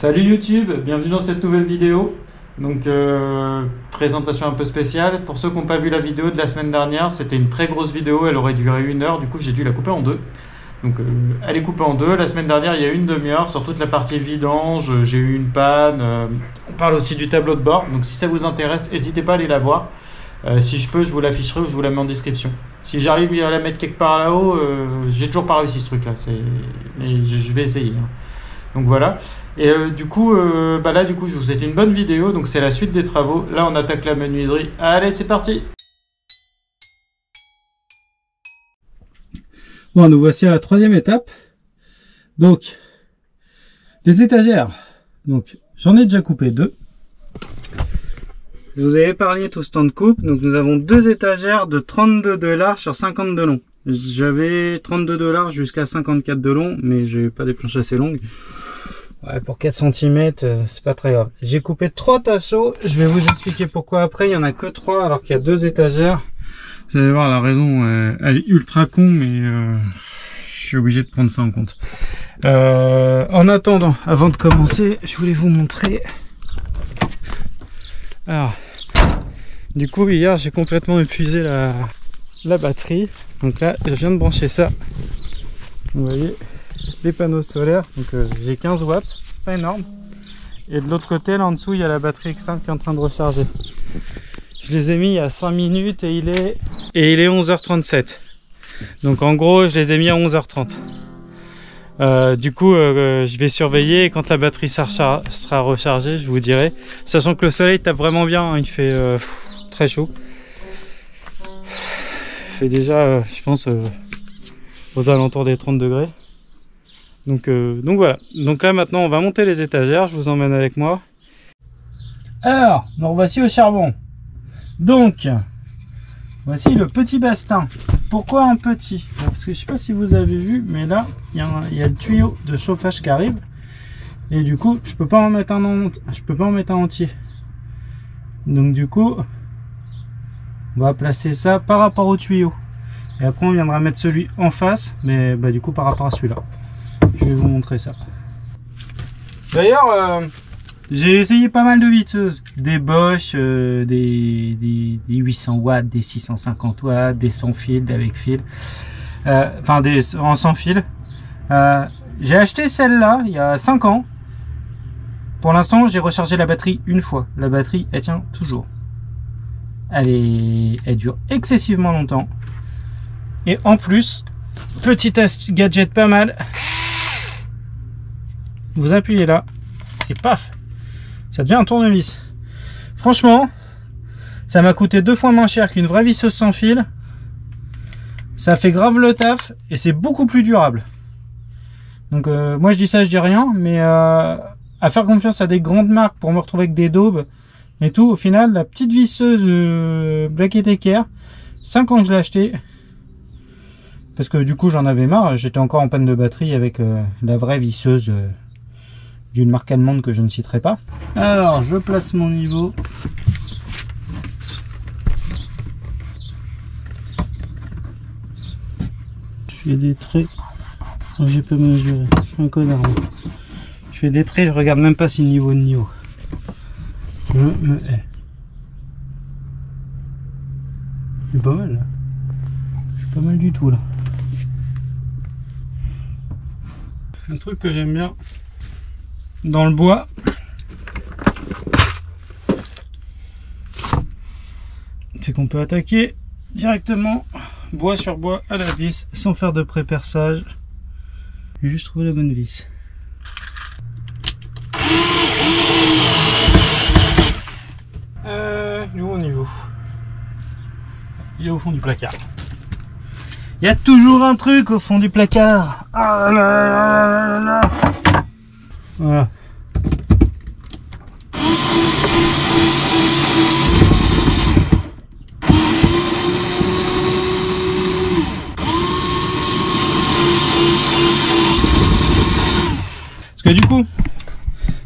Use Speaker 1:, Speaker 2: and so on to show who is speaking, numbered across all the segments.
Speaker 1: Salut YouTube, bienvenue dans cette nouvelle vidéo. Donc présentation un peu spéciale. Pour ceux qui n'ont pas vu la vidéo de la semaine dernière, c'était une très grosse vidéo, elle aurait duré 1 heure, du coup j'ai dû la couper en deux. Donc elle est coupée en deux. La semaine dernière il y a eu une demi-heure sur toute la partie vidange, j'ai eu une panne. On parle aussi du tableau de bord, donc si ça vous intéresse, n'hésitez pas à aller la voir. Si je peux, je vous l'afficherai ou je vous la mets en description. Si j'arrive à la mettre quelque part là-haut, j'ai toujours pas réussi ce truc là, mais je vais essayer. Donc voilà. Et du coup, là je vous souhaite une bonne vidéo. Donc c'est la suite des travaux. Là on attaque la menuiserie. Allez, c'est parti.
Speaker 2: Bon, nous voici à la troisième étape. Donc, les étagères. Donc, j'en ai déjà coupé 2. Je vous ai épargné tout ce temps de coupe. Donc, nous avons 2 étagères de 32 de large sur 50 de long. J'avais 32 de large jusqu'à 54 de long, mais j'ai pas des planches assez longues. Ouais, pour 4 cm, c'est pas très grave. J'ai coupé 3 tasseaux. Je vais vous expliquer pourquoi après. Il y en a que 3 alors qu'il y a 2 étagères. Vous allez voir, la raison, elle est ultra con, mais je suis obligé de prendre ça en compte. En attendant, avant de commencer, je voulais vous montrer. Alors, du coup, hier, j'ai complètement épuisé la batterie. Donc là, je viens de brancher ça. Vous voyez, les panneaux solaires. Donc j'ai 15 watts, c'est pas énorme. Et de l'autre côté, là en dessous, il y a la batterie externe qui est en train de recharger. Je les ai mis il y a 5 minutes et il est 11h37. Donc en gros, je les ai mis à 11h30. Du coup, je vais surveiller et quand la batterie sera rechargée, je vous dirai. Sachant que le soleil tape vraiment bien, hein, il fait très chaud. Il fait déjà, je pense, aux alentours des 30 degrés. Donc voilà. Donc là maintenant, on va monter les étagères. Je vous emmène avec moi. Alors, nous revoici au charbon. Donc, voici le petit bastin. Pourquoi un petit? Parce que je sais pas si vous avez vu, mais là, il y a le tuyau de chauffage qui arrive. Et du coup, je peux pas en mettre un entier. Donc du coup, on va placer ça par rapport au tuyau. Et après, on viendra mettre celui en face, mais du coup, par rapport à celui-là. Je vais vous montrer ça. D'ailleurs, j'ai essayé pas mal de visseuses, des Bosch, des 800 watts, des 650 watts, des sans fil, des avec fil, enfin des en sans fil. J'ai acheté celle-là il y a 5 ans. Pour l'instant, j'ai rechargé la batterie une fois. La batterie, elle tient toujours. Elle dure excessivement longtemps. Et en plus, petit gadget pas mal. Vous appuyez là et paf, ça devient un tournevis. Franchement, ça m'a coûté 2 fois moins cher qu'une vraie visseuse sans fil. Ça fait grave le taf et c'est beaucoup plus durable. Donc moi je dis ça, je dis rien, mais à faire confiance à des grandes marques pour me retrouver avec des daubes et tout, au final, la petite visseuse Black & Decker, 5 ans que je l'ai acheté. Parce que du coup j'en avais marre, j'étais encore en panne de batterie avec la vraie visseuse d'une marque allemande que je ne citerai pas. Alors je place mon niveau. Je fais des traits. Oh, j'ai pas mesuré, je suis un connard. Moi. Je fais des traits, je regarde même pas si le niveau de niveau. Je me hais. C'est pas mal là. Je suis pas mal du tout là. Un truc que j'aime bien dans le bois, c'est qu'on peut attaquer directement bois sur bois à la vis sans faire de pré-perçage. Je vais juste trouver la bonne vis. Il est où au niveau? Il est au fond du placard. Il y a toujours un truc au fond du placard. Ah là là là là. Voilà. Parce que du coup,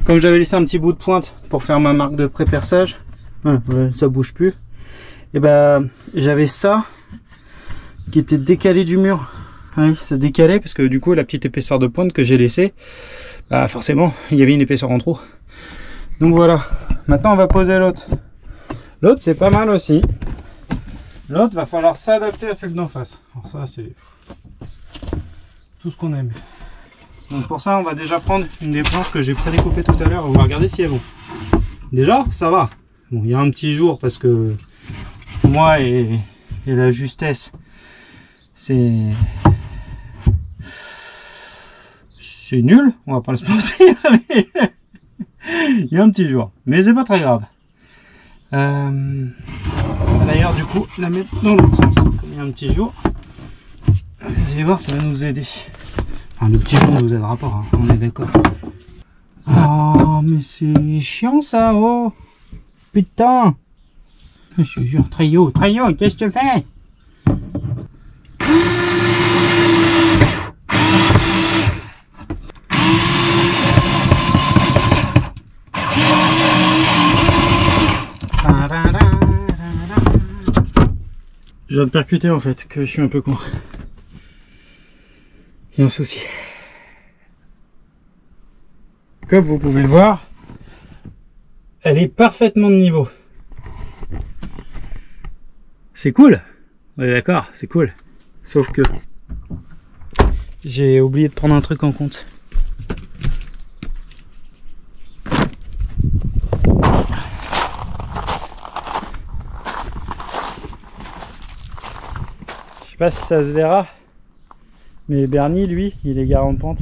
Speaker 2: comme j'avais laissé un petit bout de pointe pour faire ma marque de pré-perçage, voilà, ça bouge plus. Et j'avais ça qui était décalé du mur. Ouais, ça décalait parce que du coup la petite épaisseur de pointe que j'ai laissée, bah forcément il y avait une épaisseur en trop. Donc voilà, maintenant on va poser l'autre. L'autre c'est pas mal aussi. L'autre va falloir s'adapter à celle d'en face. Alors ça c'est tout ce qu'on aime. Donc pour ça on va déjà prendre une des planches que j'ai prédécoupées tout à l'heure. On va regarder si elles vont. Déjà ça va. Bon, il y a un petit jour parce que moi et la justesse c'est nul, on va pas le se mentir, mais il y a un petit jour, mais c'est pas très grave. D'ailleurs du coup la mettre dans l'autre sens, comme il y a un petit jour, vous allez voir ça va nous aider. Enfin, le petit jour ne nous aidera pas, hein, on est d'accord. Oh mais c'est chiant ça, oh putain, je te jure. Trayo, qu'est-ce que tu fais? Je viens de percuter en fait que je suis un peu con. Il y a un souci. Comme vous pouvez le voir, elle est parfaitement de niveau. C'est cool. On est d'accord, c'est cool. Sauf que j'ai oublié de prendre un truc en compte. Je sais pas si ça se verra, mais Bernie lui il est garé en pente,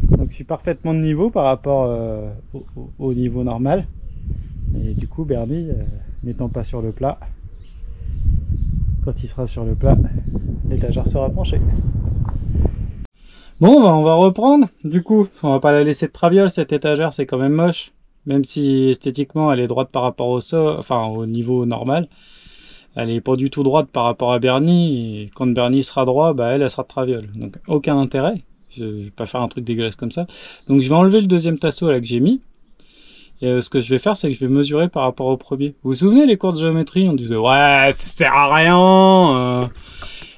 Speaker 2: donc je suis parfaitement de niveau par rapport au niveau normal, et du coup Bernie n'étant pas sur le plat, quand il sera sur le plat l'étagère sera penchée. Bon bah, on va reprendre du coup, on va pas la laisser de traviole cette étagère, c'est quand même moche, même si esthétiquement elle est droite par rapport au sol, enfin au niveau normal. Elle est pas du tout droite par rapport à Bernie, et quand Bernie sera droit, bah elle sera de traviole. Donc aucun intérêt, je vais pas faire un truc dégueulasse comme ça. Donc je vais enlever le deuxième tasseau là que j'ai mis, et ce que je vais faire c'est que je vais mesurer par rapport au premier. Vous vous souvenez les cours de géométrie, on disait ouais ça sert à rien,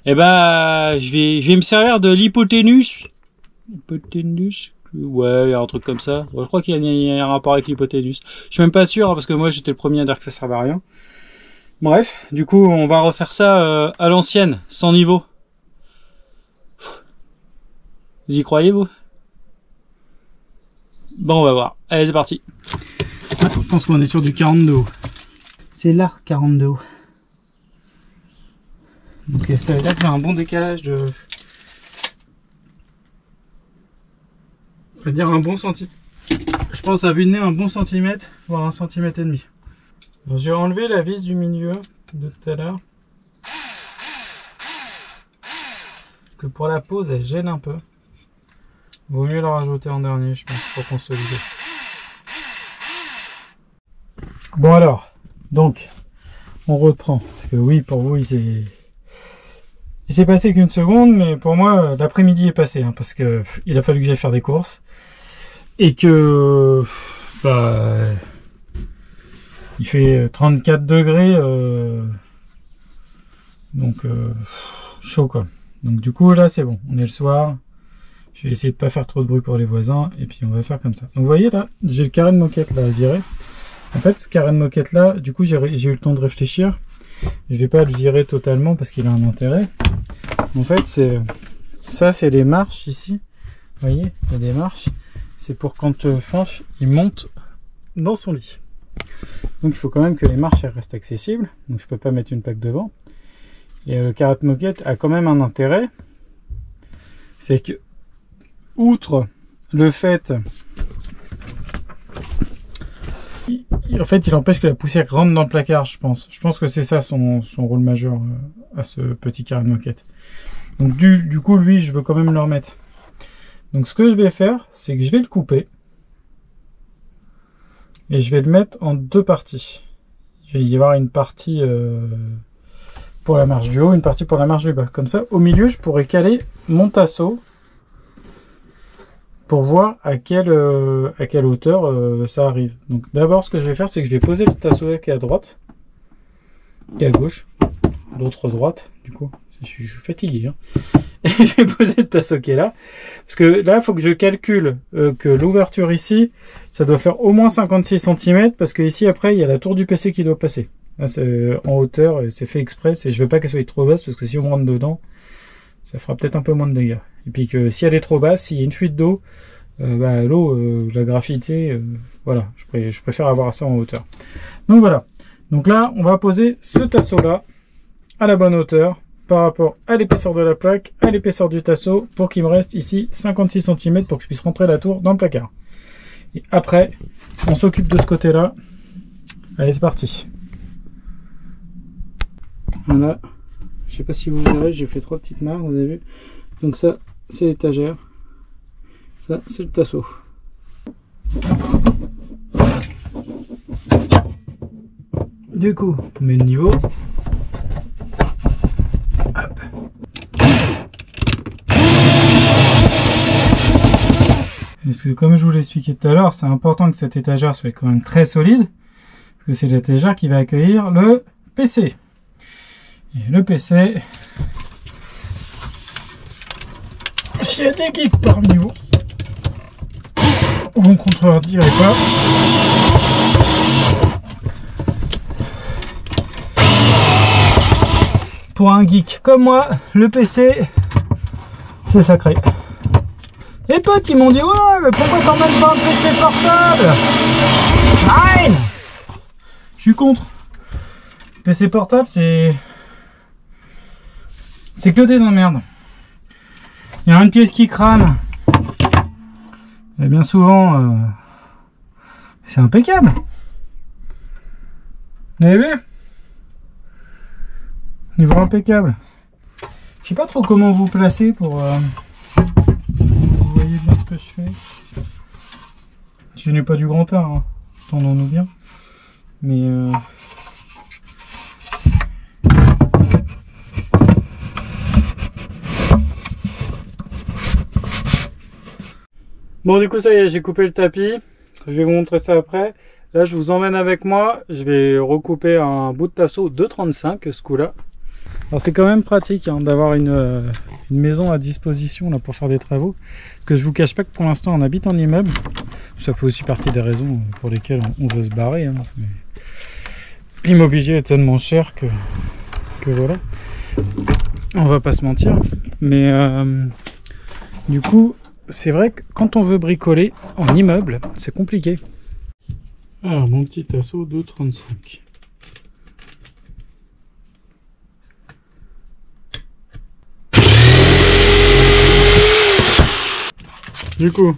Speaker 2: et ben je vais me servir de l'hypoténuse. Hypoténuse, ouais, il y a un truc comme ça. Bon, je crois qu'il y a un rapport avec l'hypoténuse. Je suis même pas sûr, hein, parce que moi j'étais le premier à dire que ça servait à rien. Bref, du coup, on va refaire ça à l'ancienne, sans niveau. Vous y croyez, vous? Bon, on va voir. Allez, c'est parti. Ah, je pense qu'on est sur du 42 haut. C'est l'arc 42 haut. Donc ça veut dire qu'il y a un bon décalage de... On va dire un bon centimètre. Je pense à vue de nez un bon centimètre, voire 1,5 cm. J'ai enlevé la vis du milieu de tout à l'heure. Que pour la pose, elle gêne un peu. Vaut mieux la rajouter en dernier, je pense, pour consolider. Bon alors, donc, on reprend. Parce que oui, pour vous, il s'est passé qu'une seconde, mais pour moi, l'après-midi est passé. Hein, parce que il a fallu que j'aille faire des courses. Et que... bah... il fait 34 degrés, donc chaud quoi. Donc du coup là c'est bon, on est le soir. Je vais essayer de pas faire trop de bruit pour les voisins et puis on va faire comme ça. Donc vous voyez là, j'ai le carré de moquette là viré. En fait ce carré de moquette là, du coup j'ai eu le temps de réfléchir. Je vais pas le virer totalement parce qu'il a un intérêt. En fait c'est les marches ici. Vous voyez, il y a des marches. C'est pour quand Fanch il monte dans son lit. Donc il faut quand même que les marches elles restent accessibles, donc je peux pas mettre une plaque devant. Et le carré de moquette a quand même un intérêt, c'est que outre le fait, en fait il empêche que la poussière rentre dans le placard, je pense que c'est ça son rôle majeur à ce petit carré de moquette. Donc du coup lui je veux quand même le remettre. Donc ce que je vais faire c'est que je vais le couper. Et je vais le mettre en deux parties. Il va y avoir une partie pour la marche du haut, une partie pour la marche du bas. Comme ça, au milieu, je pourrais caler mon tasseau pour voir à quelle hauteur ça arrive. Donc d'abord, ce que je vais faire, c'est que je vais poser le tasseau qui est à droite, qui est à gauche, l'autre droite, du coup. Je suis fatigué. Hein. Et je vais poser le tasseau qui est là. Parce que là, il faut que je calcule que l'ouverture ici, ça doit faire au moins 56 cm. Parce que ici, après, il y a la tour du PC qui doit passer. Là, c'est en hauteur, et c'est fait exprès. Je veux pas qu'elle soit trop basse, parce que si on rentre dedans, ça fera peut-être un peu moins de dégâts. Et puis que si elle est trop basse, s'il y a une fuite d'eau, l'eau, la graffité, voilà, je préfère avoir ça en hauteur. Donc voilà. Donc là, on va poser ce tasseau-là à la bonne hauteur par rapport à l'épaisseur de la plaque, à l'épaisseur du tasseau, pour qu'il me reste ici 56 cm pour que je puisse rentrer la tour dans le placard. Et après, on s'occupe de ce côté-là. Allez, c'est parti. Voilà. Je sais pas si vous verrez, j'ai fait 3 petites marques, vous avez vu. Donc ça, c'est l'étagère. Ça, c'est le tasseau. Du coup, on met le niveau. Hop. Parce que comme je vous l'ai expliqué tout à l'heure, c'est important que cette étagère soit quand même très solide. Parce que c'est l'étagère qui va accueillir le PC. Et le PC, s'il y a des geeks parmi vous, vous ne contredirez pas. Pour un geek comme moi, le PC, c'est sacré. Les potes, ils m'ont dit, ouais, mais pourquoi t'emmènes pas un PC portable? Nein! Je suis contre. PC portable, c'est que des emmerdes. Il y a une pièce qui crame. Et bien souvent, c'est impeccable. Vous avez vu? Niveau impeccable. Je sais pas trop comment vous placer pour... vous voyez bien ce que je fais. Je n'ai pas du grand art, hein. Entendons-nous bien. Mais... Bon, du coup, ça y est, j'ai coupé le tapis. Je vais vous montrer ça après. Là, je vous emmène avec moi. Je vais recouper un bout de tasseau de 35 ce coup-là. Alors, c'est quand même pratique hein, d'avoir une maison à disposition là, pour faire des travaux. Que je vous cache pas que pour l'instant, on habite en immeuble. Ça fait aussi partie des raisons pour lesquelles on veut se barrer. Hein. L'immobilier est tellement cher que voilà. On va pas se mentir. Mais du coup... c'est vrai que quand on veut bricoler en immeuble, c'est compliqué. Alors, mon petit tasseau de 35. Du coup,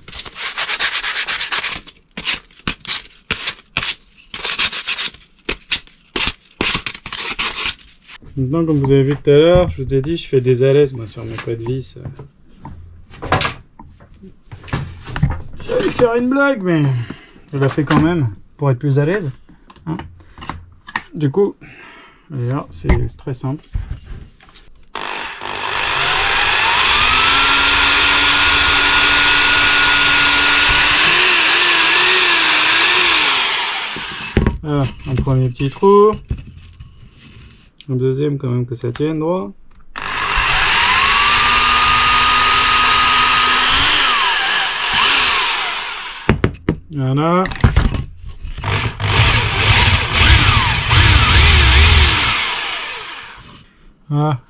Speaker 2: maintenant, comme vous avez vu tout à l'heure, je vous ai dit, je fais des à l'aise moi sur mes poids de vis. J'allais faire une blague, mais je la fais quand même pour être plus à l'aise. Hein. Du coup, là, c'est très simple. Voilà, un premier petit trou. Un deuxième, quand même, que ça tienne droit. Voilà. Voilà.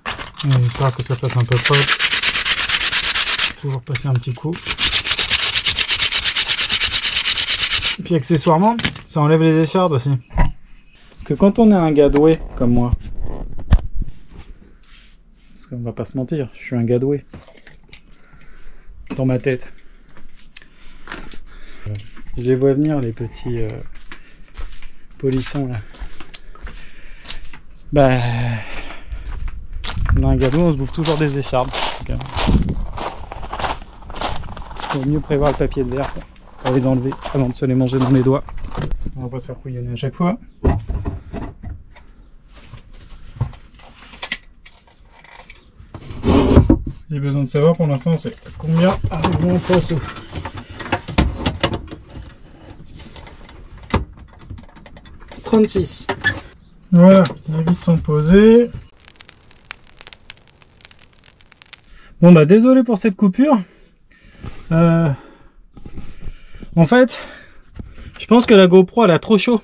Speaker 2: J'espère que ça passe un peu propre. Toujours passer un petit coup. Et puis accessoirement, ça enlève les échardes aussi. Parce que quand on est un gars doué comme moi, parce qu'on va pas se mentir, je suis un gars doué dans ma tête. Je les vois venir les petits polissons là. Bah, on a un gars doué, on se bouffe toujours des échardes. Il vaut mieux prévoir le papier de verre pour les enlever avant de se les manger dans les doigts. On va pas se faire couillonner à chaque fois. J'ai besoin de savoir pour l'instant c'est combien arrive mon tasseau. Voilà, les vis sont posées. Bon bah désolé pour cette coupure. En fait, je pense que la GoPro elle a trop chaud,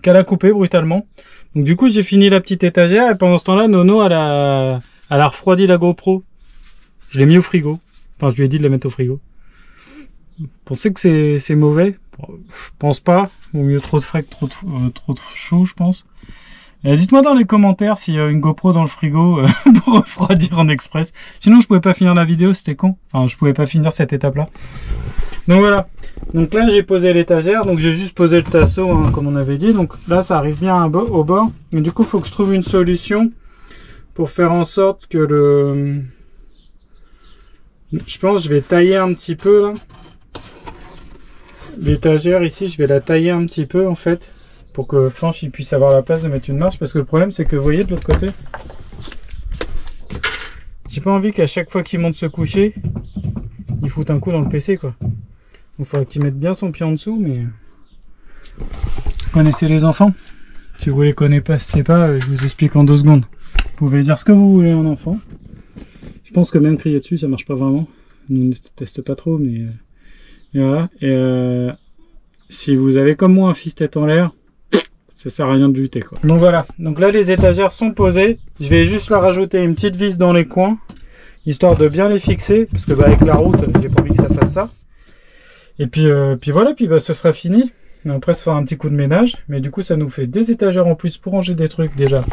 Speaker 2: qu'elle a coupé brutalement. Donc du coup j'ai fini la petite étagère et pendant ce temps là Nono elle a refroidi la GoPro. Je l'ai mis au frigo. Enfin je lui ai dit de la mettre au frigo. Vous pensez que c'est mauvais? Je pense pas. Vaut mieux trop de frais que trop de chaud je pense. Dites-moi dans les commentaires s'il y a une GoPro dans le frigo pour refroidir en express. Sinon je pouvais pas finir la vidéo, c'était con. Enfin je pouvais pas finir cette étape là. Donc voilà. Donc là j'ai posé l'étagère, donc j'ai juste posé le tasseau hein, comme on avait dit. Donc là ça arrive bien au bord. Et du coup il faut que je trouve une solution pour faire en sorte que le... Je pense que je vais tailler un petit peu là. L'étagère ici je vais la tailler un petit peu en fait. Pour que Flanche il puisse avoir la place de mettre une marche, parce que le problème c'est que vous voyez de l'autre côté, j'ai pas envie qu'à chaque fois qu'il monte se coucher il foute un coup dans le PC quoi. Donc il faudra qu'il mette bien son pied en dessous. Mais vous connaissez les enfants, si vous les connaissez pas, je vous explique en 2 secondes. Vous pouvez dire ce que vous voulez en enfant. Je pense que même crier dessus ça marche pas vraiment, nous ne teste pas trop, mais voilà. Et si vous avez comme moi un fils tête en l'air, ça sert à rien de lutter quoi. Donc voilà, donc là les étagères sont posées. Je vais juste leur rajouter une petite vis dans les coins, histoire de bien les fixer, parce que bah, avec la route, j'ai pas envie que ça fasse ça. Et puis voilà, puis bah, ce sera fini. Après, ça fera un petit coup de ménage, mais du coup ça nous fait des étagères en plus pour ranger des trucs déjà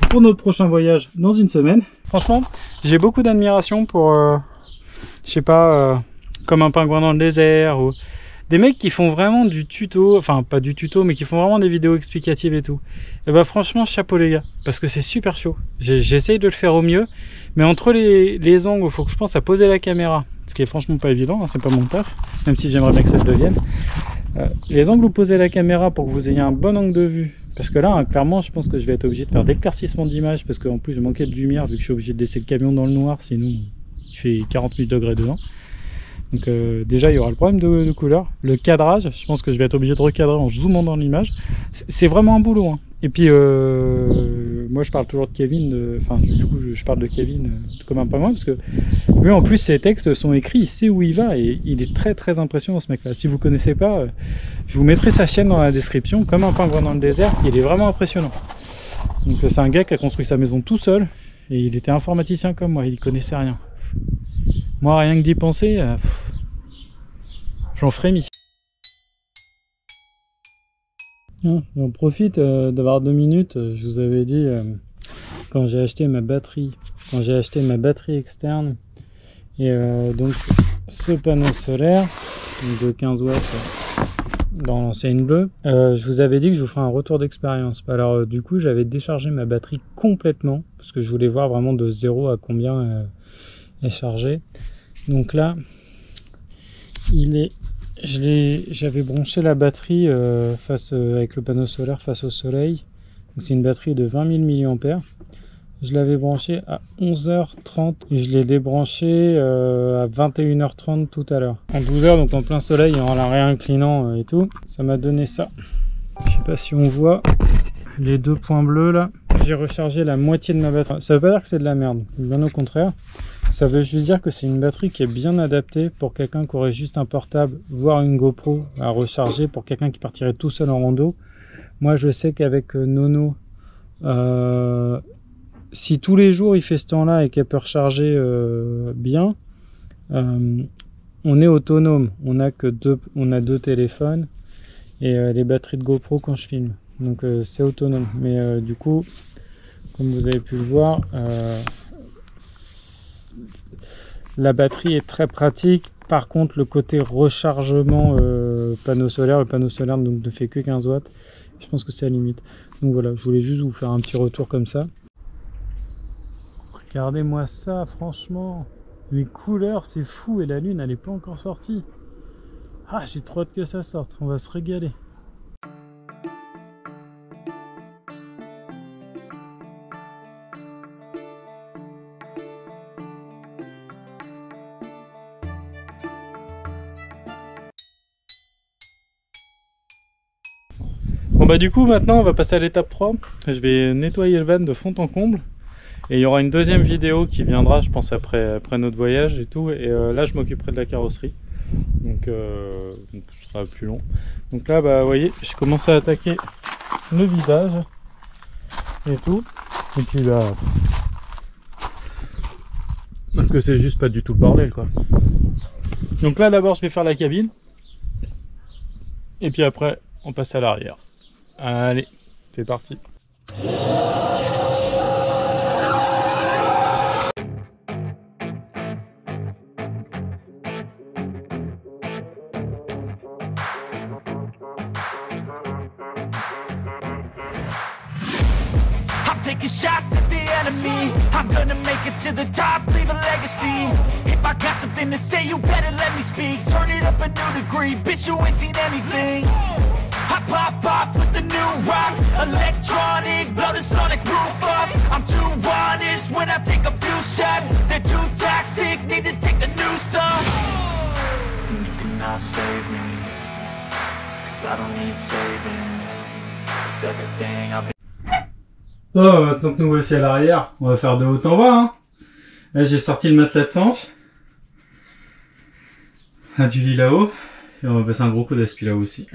Speaker 2: pour notre prochain voyage dans une semaine. Franchement, j'ai beaucoup d'admiration pour, je sais pas, comme un pingouin dans le désert, ou des mecs qui font vraiment du tuto, enfin pas du tuto, mais qui font vraiment des vidéos explicatives et tout. Et bah franchement, chapeau les gars, parce que c'est super chaud. J'essaye de le faire au mieux, mais entre les angles, il faut que je pense à poser la caméra, ce qui est franchement pas évident, hein, c'est pas mon taf, même si j'aimerais bien que ça le devienne. Les angles où poser la caméra pour que vous ayez un bon angle de vue, parce que là, hein, clairement, je pense que je vais être obligé de faire d'éclaircissement d'image, parce qu'en plus, je manquais de lumière, vu que je suis obligé de laisser le camion dans le noir, sinon il fait 48 degrés dedans. Donc déjà il y aura le problème de couleur. Le cadrage, je pense que je vais être obligé de recadrer en zoomant dans l'image. C'est vraiment un boulot hein. Et puis moi je parle toujours de Kevin, enfin du coup je parle de Kevin comme un pingouin, parce que lui en plus ses textes sont écrits, il sait où il va et il est très très impressionnant ce mec là. Si vous connaissez pas, je vous mettrai sa chaîne dans la description, comme un pingouin dans le désert. Il est vraiment impressionnant. Donc c'est un gars qui a construit sa maison tout seul et il était informaticien comme moi, il connaissait rien. Moi, rien que d'y penser, j'en frémis. J'en profite d'avoir 2 minutes. Je vous avais dit, quand j'ai acheté ma batterie externe, et donc ce panneau solaire de 15 watts dans l'enseigne bleue, je vous avais dit que je vous ferai un retour d'expérience. Alors du coup, j'avais déchargé ma batterie complètement, parce que je voulais voir vraiment de 0 à combien est chargé. Donc là j'avais branché la batterie avec le panneau solaire face au soleil. C'est une batterie de 20 000 mAh. Je l'avais branché à 11h30 et je l'ai débranché à 21h30 tout à l'heure. En 12h, donc en plein soleil, en la réinclinant et tout, ça m'a donné ça. Je sais pas si on voit les 2 points bleus là. J'ai rechargé la moitié de ma batterie. Ça veut pas dire que c'est de la merde, bien au contraire. Ça veut juste dire que c'est une batterie qui est bien adaptée pour quelqu'un qui aurait juste un portable, voire une GoPro à recharger, pour quelqu'un qui partirait tout seul en rando. Moi je sais qu'avec Nono, si tous les jours il fait ce temps là et qu'elle peut recharger bien, on est autonome. On a 2 téléphones et les batteries de GoPro quand je filme. Donc c'est autonome. Mais du coup, comme vous avez pu le voir, la batterie est très pratique. Par contre, le côté rechargement panneau solaire, le panneau solaire donc, ne fait que 15 watts. Je pense que c'est à la limite. Donc voilà, je voulais juste vous faire un petit retour comme ça. Regardez-moi ça, franchement. Les couleurs, c'est fou. Et la lune, elle n'est pas encore sortie. Ah, j'ai trop hâte que ça sorte. On va se régaler. Bon bah du coup maintenant on va passer à l'étape 3. Je vais nettoyer le van de fond en comble. Et il y aura une deuxième vidéo qui viendra, je pense, après notre voyage et tout. Et là, je m'occuperai de la carrosserie. Donc ce sera plus long. Donc là, bah, vous voyez, je commence à attaquer le vidage et tout. Et puis là, parce que c'est juste pas du tout le bordel, quoi. Donc là, d'abord, je vais faire la cabine. Et puis après, on passe à l'arrière. Allez, c'est parti.
Speaker 3: Taking shots at the enemy, I'm gonna make it to the top, leave a legacy. If I got something to say, you better let me speak. Turn it up a new degree, bitch, you ain't seen anything. I pop off with the new rock, electronic, blow the sonic roof up. I'm too honest when I take a few shots. They're too toxic, need to take the noose off. And you cannot save me, 'cause I don't need saving. It's everything I've been.
Speaker 2: Oh, maintenant que nous voici à l'arrière, on va faire de haut en bas. Hein. Là, j'ai sorti le matelas de fange. Du lit là-haut. Et on va passer un gros coup d'aspi là-haut aussi.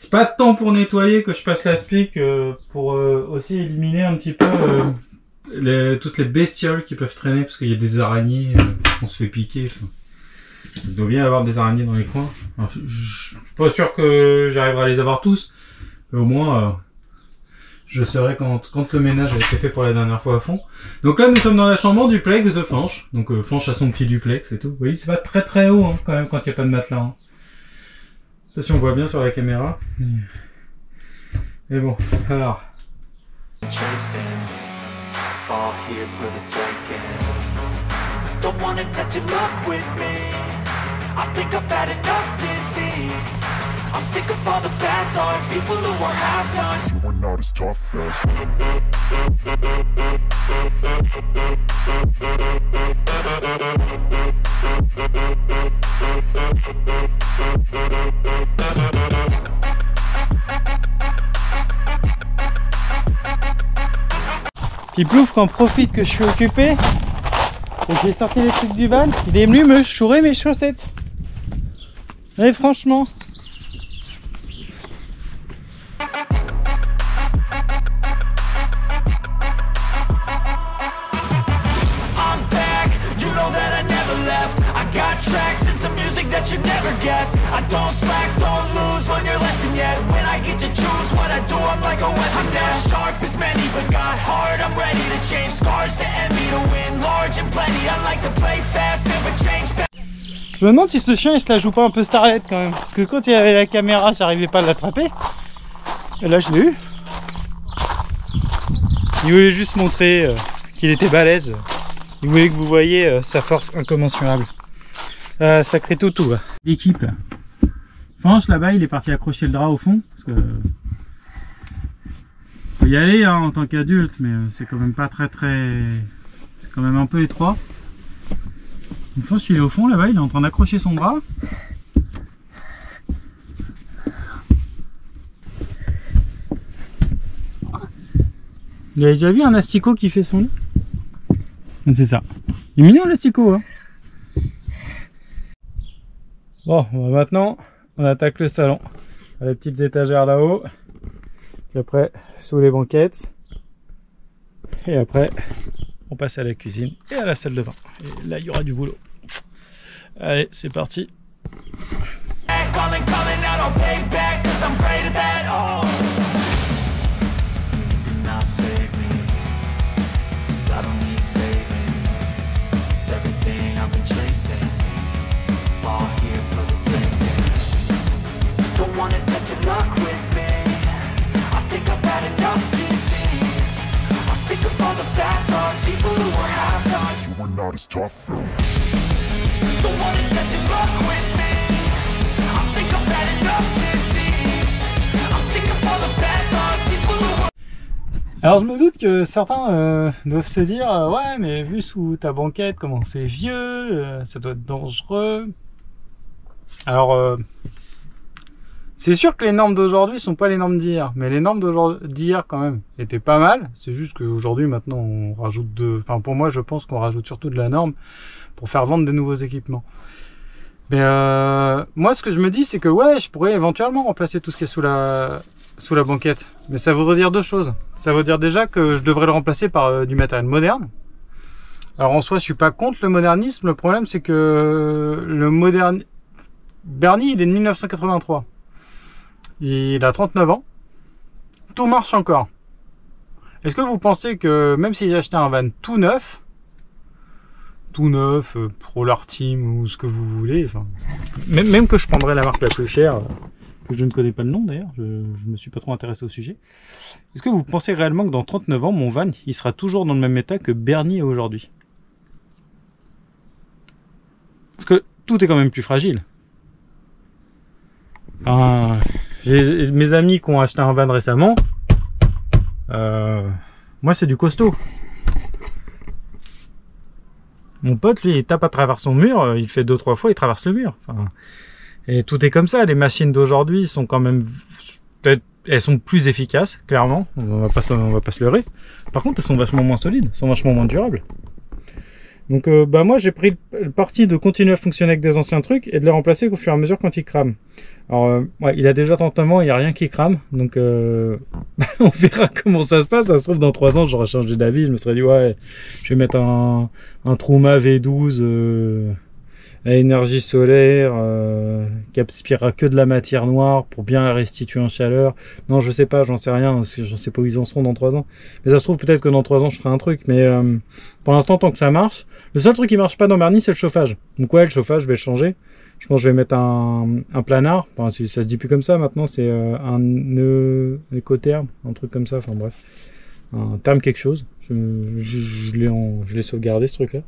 Speaker 2: C'est pas de temps pour nettoyer que je passe l'aspi, pour aussi éliminer un petit peu toutes les bestioles qui peuvent traîner, parce qu'il y a des araignées, on se fait piquer. Enfin, il doit bien y avoir des araignées dans les coins. Alors, je suis pas sûr que j'arriverai à les avoir tous, mais au moins... je saurai quand le ménage a été fait pour la dernière fois à fond. Donc là, nous sommes dans la chambre en duplex de Fanch. Donc Fanch a son petit duplex et tout. Vous voyez, c'est pas très très haut hein, quand même quand il n'y a pas de matelas. Hein. Je sais pas si on voit bien sur la caméra. Mais bon, alors.
Speaker 3: I'm sick of all the bad thoughts, people who are half-nots. You are not as tough as
Speaker 2: Puis Ploufre en profite que je suis occupé et j'ai sorti les trucs du van. Il est venu me chourer mes chaussettes. Et franchement...
Speaker 3: that you never guess. I don't slack, don't lose, learn your lesson yet. When I get to choose what I do, I'm like a weapon. I'm not sharp as many, but got hard, I'm ready to change. Scars to envy, to win large and plenty. I like to play fast, never change.
Speaker 2: Je me demande si ce chien il se la joue pas un peu starlet quand même. Parce que quand il y avait la caméra, j'arrivais pas à l'attraper. Et là je l'ai eu. Il voulait juste montrer qu'il était balèze. Il voulait que vous voyez sa force incommensurable. Sacré toutou là. L'équipe là. Fanch là-bas il est parti accrocher le drap au fond parce que faut y aller hein, en tant qu'adulte, mais c'est quand même pas très c'est quand même un peu étroit. Donc Fanch il est au fond là-bas, il est en train d'accrocher son drap. Vous avez déjà vu un asticot qui fait son lit? C'est ça. Il est mignon l'asticot hein. Bon, maintenant on attaque le salon. Les petites étagères là-haut. Puis après, sous les banquettes. Et après, on passe à la cuisine et à la salle de bain. Et là, il y aura du boulot. Allez, c'est parti.
Speaker 3: Not as tough though. Don't wanna test your luck with me. I think I've had enough to see. I'm sick of all the bad thoughts, people who...
Speaker 2: Alors je me doute que certains doivent se dire ouais mais vu sous ta banquette comment c'est vieux, ça doit être dangereux. Alors C'est sûr que les normes d'aujourd'hui sont pas les normes d'hier, mais les normes d'hier quand même étaient pas mal. C'est juste qu'aujourd'hui maintenant on rajoute enfin pour moi je pense qu'on rajoute surtout de la norme pour faire vendre des nouveaux équipements. Mais moi ce que je me dis c'est que ouais, je pourrais éventuellement remplacer tout ce qui est sous la banquette. Mais ça voudrait dire deux choses. Ça veut dire déjà que je devrais le remplacer par du matériel moderne. Alors en soi je suis pas contre le modernisme, le problème c'est que Bernie il est de 1983. Il a 39 ans. Tout marche encore. Est-ce que vous pensez que même si j'ai acheté un van tout neuf, Roller Team ou ce que vous voulez, enfin, même que je prendrais la marque la plus chère, que je ne connais pas le nom d'ailleurs, je me suis pas trop intéressé au sujet. Est-ce que vous pensez réellement que dans 39 ans, mon van, il sera toujours dans le même état que Bernie est aujourd'hui? Parce que tout est quand même plus fragile. J'ai mes amis qui ont acheté un van récemment. Moi, c'est du costaud. Mon pote, lui, il tape à travers son mur. Il fait 2-3 fois, il traverse le mur. Enfin, et tout est comme ça. Les machines d'aujourd'hui sont quand même... Peut-être, elles sont plus efficaces, clairement. On va pas se leurrer. Par contre, elles sont vachement moins solides. Elles sont vachement moins durables. Donc, moi, j'ai pris le parti de continuer à fonctionner avec des anciens trucs et de les remplacer au fur et à mesure quand ils crament. Alors, ouais, il a déjà 39 ans, il n'y a rien qui crame. Donc, on verra comment ça se passe. Ça se trouve, dans 3 ans, j'aurais changé d'avis. Je me serais dit, ouais, je vais mettre un Truma V12 à énergie solaire qui aspirera que de la matière noire pour bien la restituer en chaleur. Non, je sais pas, j'en sais rien. Je sais pas où ils en seront dans 3 ans. Mais ça se trouve, peut-être que dans 3 ans, je ferai un truc. Mais pour l'instant, tant que ça marche, le seul truc qui marche pas dans Bernie, c'est le chauffage. Donc, ouais, le chauffage, je vais le changer. Je pense que je vais mettre un planard. Enfin, ça se dit plus comme ça maintenant, c'est un écotherme, un truc comme ça. Enfin bref, un terme quelque chose. Je l'ai sauvegardé ce truc-là.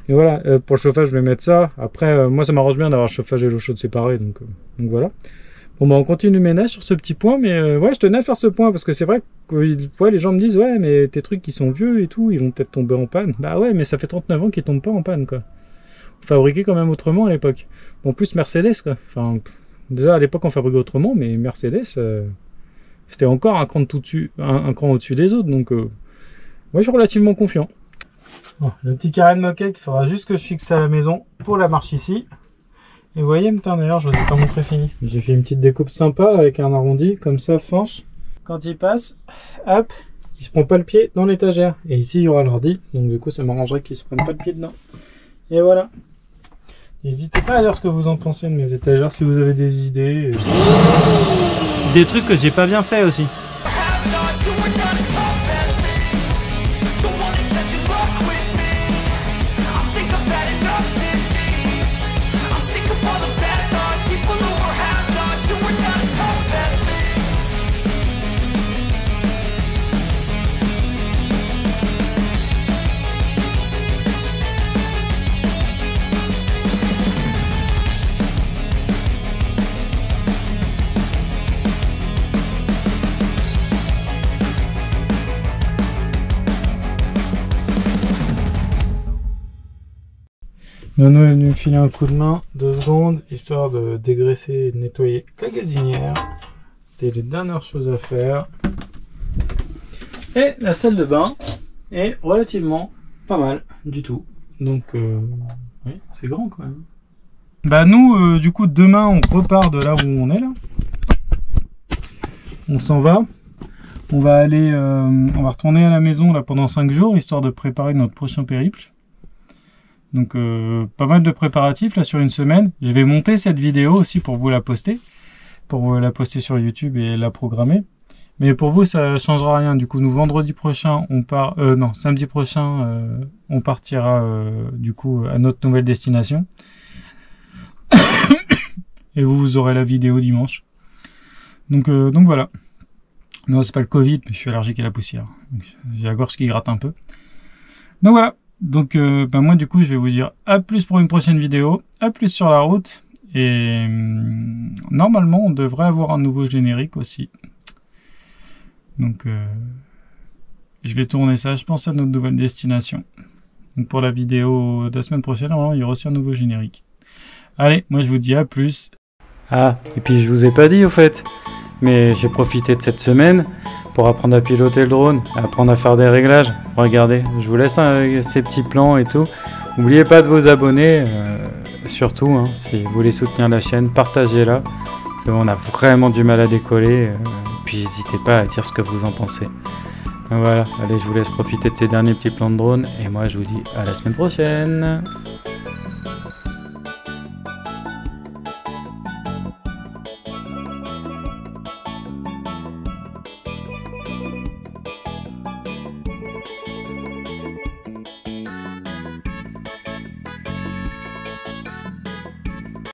Speaker 2: Mais voilà, pour le chauffage, je vais mettre ça. Après, moi, ça m'arrange bien d'avoir le chauffage et l'eau chaude séparés. Donc voilà. Bon, bah, on continue ménage sur ce petit point. Mais ouais, je tenais à faire ce point parce que c'est vrai que ouais, les gens me disent ouais, mais tes trucs qui sont vieux et tout, ils vont peut-être tomber en panne. Bah ouais, mais ça fait 39 ans qu'ils tombent pas en panne, quoi. Fabriqué quand même autrement à l'époque. En plus Mercedes quoi. Enfin, déjà à l'époque on fabriquait autrement, mais Mercedes c'était encore un cran au-dessus des autres. Donc moi je suis relativement confiant. Bon, le petit carré de moquette, il faudra juste que je fixe à la maison pour la marche ici. Et vous voyez, d'ailleurs je vous ai pas montré fini. J'ai fait une petite découpe sympa avec un arrondi comme ça, fanche. Quand il passe, hop, il se prend pas le pied dans l'étagère. Et ici il y aura l'ordi, donc du coup ça m'arrangerait qu'il se prenne pas le pied dedans. Et voilà. N'hésitez pas à dire ce que vous en pensez de mes étagères, si vous avez des idées. Des trucs que j'ai pas bien fait aussi. Nono est venu me filer un coup de main, 2 secondes, histoire de dégraisser et de nettoyer la gazinière. C'était les dernières choses à faire. Et la salle de bain est relativement pas mal du tout. Donc, oui, c'est grand quand même. Bah nous, du coup, demain, on repart de là où on est là. On s'en va. On va aller, on va retourner à la maison là pendant 5 jours, histoire de préparer notre prochain périple. Donc pas mal de préparatifs là sur une semaine. Je vais monter cette vidéo aussi pour vous la poster. Pour la poster sur YouTube et la programmer. Mais pour vous ça changera rien. Du coup nous vendredi prochain on part... non, samedi prochain on partira du coup à notre nouvelle destination. Et vous aurez la vidéo dimanche. Donc voilà. Non c'est pas le Covid mais je suis allergique à la poussière. J'ai la gorge qui gratte un peu. Donc voilà. Donc moi du coup je vais vous dire à plus pour une prochaine vidéo, à plus sur la route et normalement on devrait avoir un nouveau générique aussi. Donc je vais tourner ça, je pense à notre nouvelle destination. Donc pour la vidéo de la semaine prochaine, il y aura aussi un nouveau générique. Allez, moi je vous dis à plus. Ah, et puis je vous ai pas dit au fait, mais j'ai profité de cette semaine pour apprendre à piloter le drone, apprendre à faire des réglages. Regardez, je vous laisse ces petits plans et tout. N'oubliez pas de vous abonner, surtout, hein, si vous voulez soutenir la chaîne, partagez-la. On a vraiment du mal à décoller, puis n'hésitez pas à dire ce que vous en pensez. Donc voilà, allez, je vous laisse profiter de ces derniers petits plans de drone, et moi je vous dis à la semaine prochaine.